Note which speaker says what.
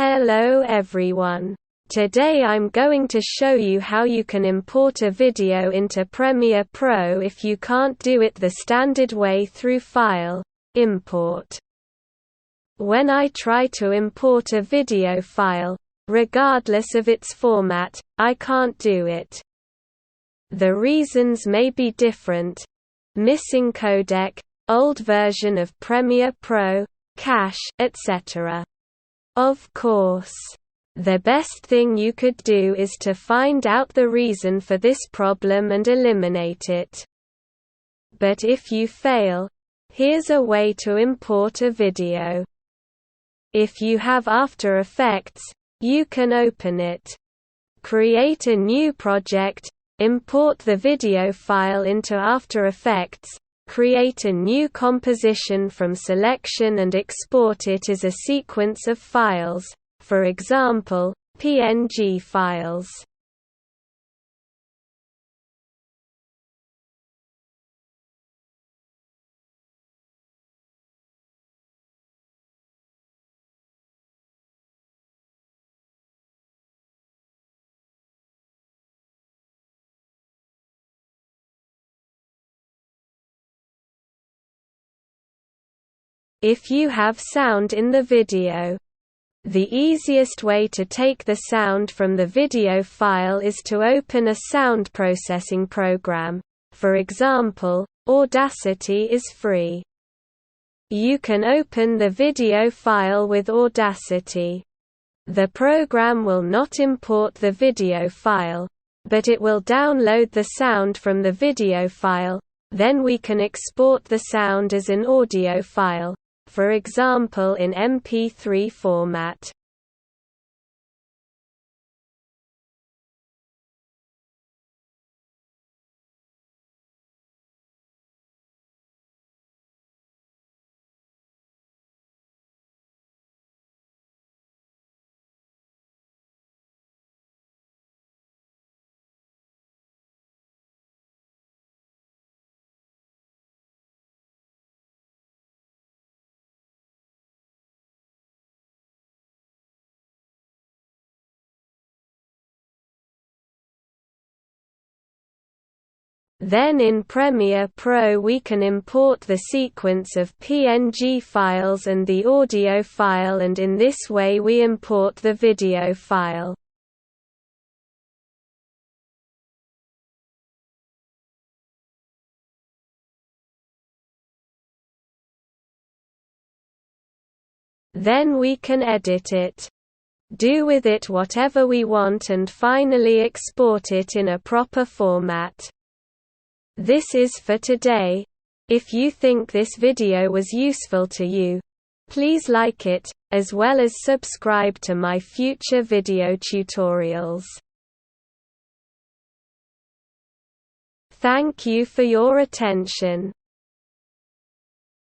Speaker 1: Hello everyone. Today I'm going to show you how you can import a video into Premiere Pro if you can't do it the standard way through File, Import. When I try to import a video file, regardless of its format, I can't do it. The reasons may be different: missing codec, old version of Premiere Pro, cache, etc. Of course, the best thing you could do is to find out the reason for this problem and eliminate it. But if you fail, here's a way to import a video. If you have After Effects, you can open it. Create a new project, import the video file into After Effects, create a new composition from selection and export it as a sequence of files, for example, PNG files. If you have sound in the video, the easiest way to take the sound from the video file is to open a sound processing program. For example, Audacity is free. You can open the video file with Audacity. The program will not import the video file, but it will download the sound from the video file. Then we can export the sound as an audio file, for example in MP3 format. Then in Premiere Pro we can import the sequence of PNG files and the audio file, and in this way we import the video file. Then we can edit it, do with it whatever we want, and finally export it in a proper format. This is for today. If you think this video was useful to you, please like it, as well as subscribe to my future video tutorials. Thank you for your attention.